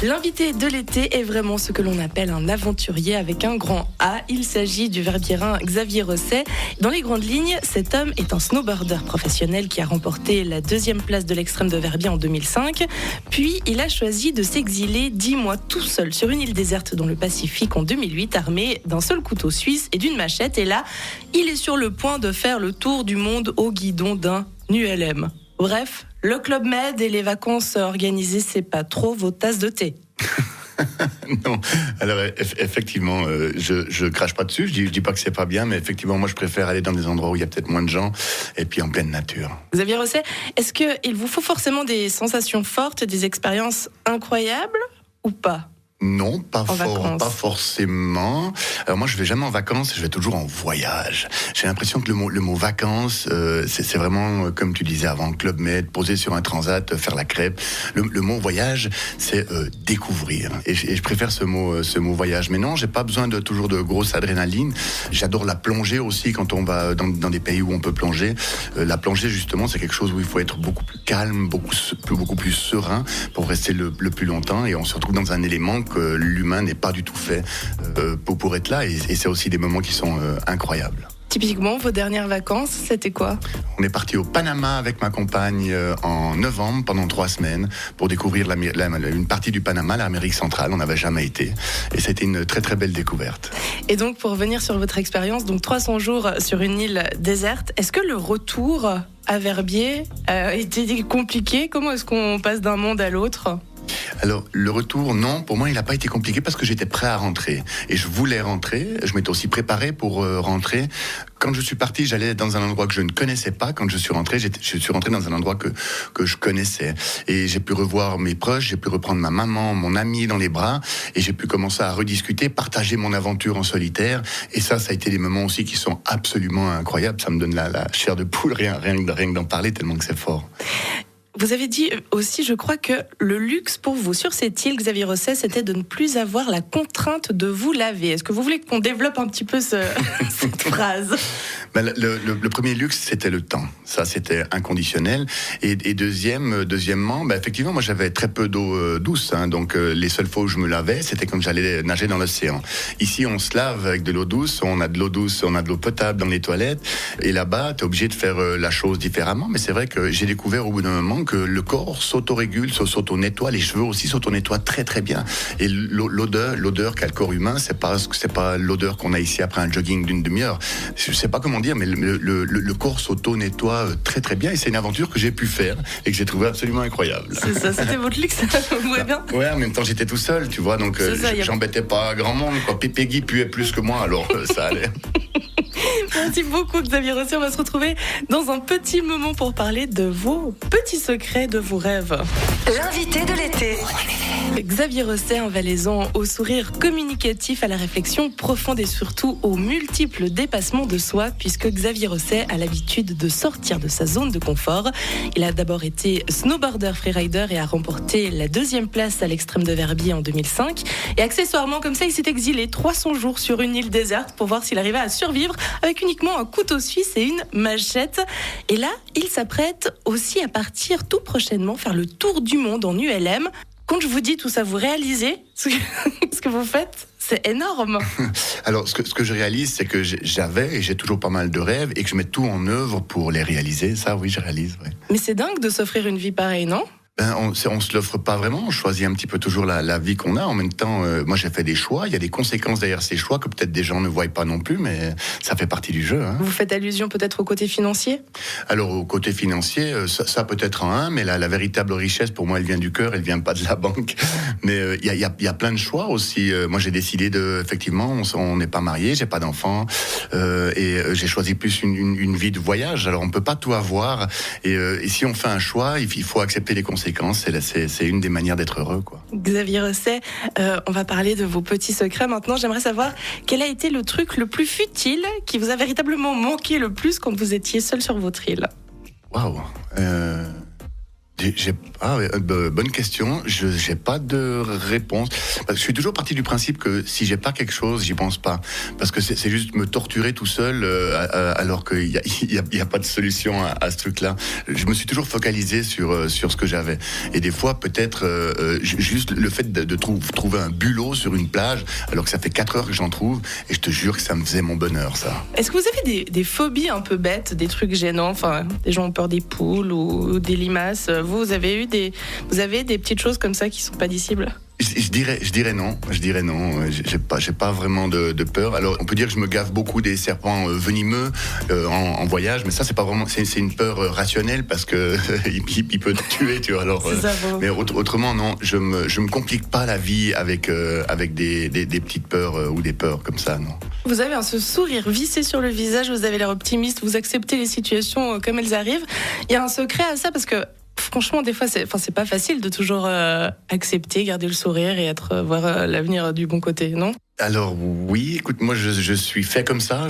L'invité de l'été est vraiment ce que l'on appelle un aventurier avec un grand A. Il s'agit du verbiérin Xavier Rosset. Dans les grandes lignes, cet homme est un snowboarder professionnel qui a remporté la 2e place de l'Extrême de Verbier en 2005. Puis, il a choisi de s'exiler 10 mois tout seul sur une île déserte dans le Pacifique en 2008, armé d'un seul couteau suisse et d'une machette. Et là, il est sur le point de faire le tour du monde au guidon d'un ULM. Bref, le Club Med et les vacances organisées, c'est pas trop vos tasses de thé. Non, alors effectivement, je crache pas dessus, je dis pas que c'est pas bien, mais effectivement, moi je préfère aller dans des endroits où il y a peut-être moins de gens et puis en pleine nature. Xavier Rosset, est-ce qu'il vous faut forcément des sensations fortes, des expériences incroyables ou pas ? Non, pas forcément. Alors moi, je vais jamais en vacances, je vais toujours en voyage. J'ai l'impression que le mot vacances, c'est vraiment, comme tu disais avant, Club Med, poser sur un transat, faire la crêpe. Le mot voyage, c'est découvrir. Et je préfère ce mot voyage. Mais non, j'ai pas besoin de toujours de grosse adrénaline. J'adore la plongée aussi quand on va dans des pays où on peut plonger. La plongée, justement, c'est quelque chose où il faut être beaucoup plus calme, beaucoup plus serein pour rester le plus longtemps. Et on se retrouve dans un élément que l'humain n'est pas du tout fait pour être là, et c'est aussi des moments qui sont incroyables. Typiquement, vos dernières vacances, c'était quoi ? On est parti au Panama avec ma compagne en novembre pendant 3 semaines pour découvrir une partie du Panama, l'Amérique centrale. On n'avait jamais été et c'était une très très belle découverte. Et donc pour revenir sur votre expérience, donc 300 jours sur une île déserte, est-ce que le retour à Verbier était compliqué ? Comment est-ce qu'on passe d'un monde à l'autre ? Alors, le retour, non, pour moi, il n'a pas été compliqué parce que j'étais prêt à rentrer. Et je voulais rentrer, je m'étais aussi préparé pour rentrer. Quand je suis parti, j'allais dans un endroit que je ne connaissais pas. Quand je suis rentré, je suis rentré dans un endroit que je connaissais. Et j'ai pu revoir mes proches, j'ai pu reprendre ma maman, mon ami dans les bras. Et j'ai pu commencer à rediscuter, partager mon aventure en solitaire. Et ça a été des moments aussi qui sont absolument incroyables. Ça me donne la chair de poule, rien que d'en parler, tellement que c'est fort. Vous avez dit aussi, je crois, que le luxe pour vous sur cette île, Xavier Rosset, c'était de ne plus avoir la contrainte de vous laver. Est-ce que vous voulez qu'on développe un petit peu cette phrase ? Le premier luxe, c'était le temps. Ça, c'était inconditionnel. Et deuxièmement, effectivement, moi, j'avais très peu d'eau douce. Donc, les seules fois où je me lavais, c'était quand j'allais nager dans l'océan. Ici, on se lave avec de l'eau douce. On a de l'eau douce, on a de l'eau potable dans les toilettes. Et là-bas, t'es obligé de faire la chose différemment. Mais c'est vrai que j'ai découvert au bout d'un moment que le corps s'autorégule, s'auto-nettoie, les cheveux aussi s'auto-nettoient très très bien. Et l'odeur qu'a le corps humain, c'est pas l'odeur qu'on a ici après un jogging d'une demi-heure. Je sais pas comment dire, mais le corps s'auto-nettoie très très bien. Et c'est une aventure que j'ai pu faire et que j'ai trouvé absolument incroyable. C'est ça, c'était votre luxe, vous voyez bien. Ouais, en même temps j'étais tout seul, tu vois, donc j'embêtais pas grand monde. Pépégui puait plus que moi, alors ça allait. Merci beaucoup Xavier Rosset. On va se retrouver dans un petit moment pour parler de vos petits secrets, de vos rêves. L'invité de l'été. Xavier Rosset, un Valaisan au sourire communicatif, à la réflexion profonde et surtout aux multiples dépassements de soi, puisque Xavier Rosset a l'habitude de sortir de sa zone de confort. Il a d'abord été snowboarder freerider et a remporté la 2e place à l'Extrême de Verbier en 2005. Et accessoirement, comme ça, il s'est exilé 300 jours sur une île déserte pour voir s'il arrivait à survivre avec uniquement un couteau suisse et une machette. Et là, il s'apprête aussi à partir tout prochainement faire le tour du monde en ULM. Quand je vous dis tout ça, vous réalisez ce que vous faites ? C'est énorme. Alors, ce que je réalise, c'est que j'avais et j'ai toujours pas mal de rêves et que je mets tout en œuvre pour les réaliser. Ça, oui, je réalise. Ouais. Mais c'est dingue de s'offrir une vie pareille, non ? On se l'offre pas vraiment, on choisit un petit peu toujours la vie qu'on a. En même temps, moi j'ai fait des choix, il y a des conséquences derrière ces choix que peut-être des gens ne voient pas non plus, mais ça fait partie du jeu. Hein. Vous faites allusion peut-être au côté financier ? Alors au côté financier, ça peut être un, mais la véritable richesse pour moi elle vient du cœur, elle vient pas de la banque. Mais il y a plein de choix aussi. Moi j'ai décidé effectivement, on n'est pas marié, j'ai pas d'enfant, et j'ai choisi plus une vie de voyage. Alors on peut pas tout avoir, et si on fait un choix, il faut accepter les conséquences. C'est une des manières d'être heureux, quoi. Xavier Rosset, on va parler de vos petits secrets maintenant. J'aimerais savoir quel a été le truc le plus futile qui vous a véritablement manqué le plus quand vous étiez seul sur votre île. Waouh. Bonne question. Je n'ai pas de réponse. Parce que je suis toujours parti du principe que si j'ai pas quelque chose, j'y pense pas. Parce que c'est juste me torturer tout seul, alors qu'il y a pas de solution à ce truc-là. Je me suis toujours focalisé sur ce que j'avais. Et des fois, peut-être juste le fait de trouver un bulot sur une plage, alors que ça fait 4 heures que j'en trouve, et je te jure que ça me faisait mon bonheur, ça. Est-ce que vous avez des phobies un peu bêtes, des trucs gênants? Enfin, des gens ont peur des poules ou des limaces. Vous avez des petites choses comme ça qui sont pas dissibles? Je dirais non. J'ai pas vraiment de peur. Alors, on peut dire que je me gave beaucoup des serpents venimeux en voyage, mais ça, c'est pas vraiment. C'est une peur rationnelle parce que il peut te tuer, tu vois. Alors, mais autrement, non. Je me complique pas la vie avec des petites peurs ou des peurs comme ça, non. Vous avez ce sourire vissé sur le visage. Vous avez l'air optimiste. Vous acceptez les situations comme elles arrivent. Il y a un secret à ça parce que. Franchement, des fois, c'est pas facile de toujours accepter, garder le sourire et voir l'avenir du bon côté, non? Alors oui, écoute, moi je suis fait comme ça.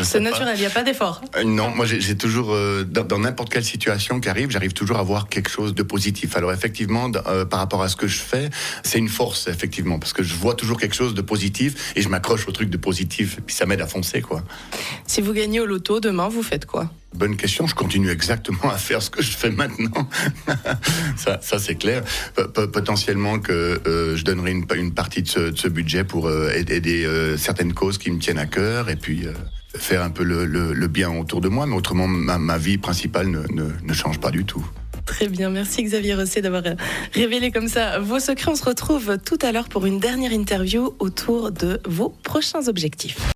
C'est naturel, il n'y a pas d'effort. Non, moi j'ai toujours, dans n'importe quelle situation qui arrive, j'arrive toujours à voir quelque chose de positif. Alors effectivement, par rapport à ce que je fais, c'est une force, effectivement, parce que je vois toujours quelque chose de positif et je m'accroche au truc de positif, et puis ça m'aide à foncer, quoi. Si vous gagnez au loto, demain, vous faites quoi? Bonne question, je continue exactement à faire ce que je fais maintenant. ça c'est clair. Potentiellement que je donnerai une partie de ce budget pour aider certaines causes qui me tiennent à cœur et puis faire un peu le bien autour de moi. Mais autrement, ma vie principale ne change pas du tout. Très bien, merci Xavier Rosset d'avoir révélé comme ça vos secrets. On se retrouve tout à l'heure pour une dernière interview autour de vos prochains objectifs.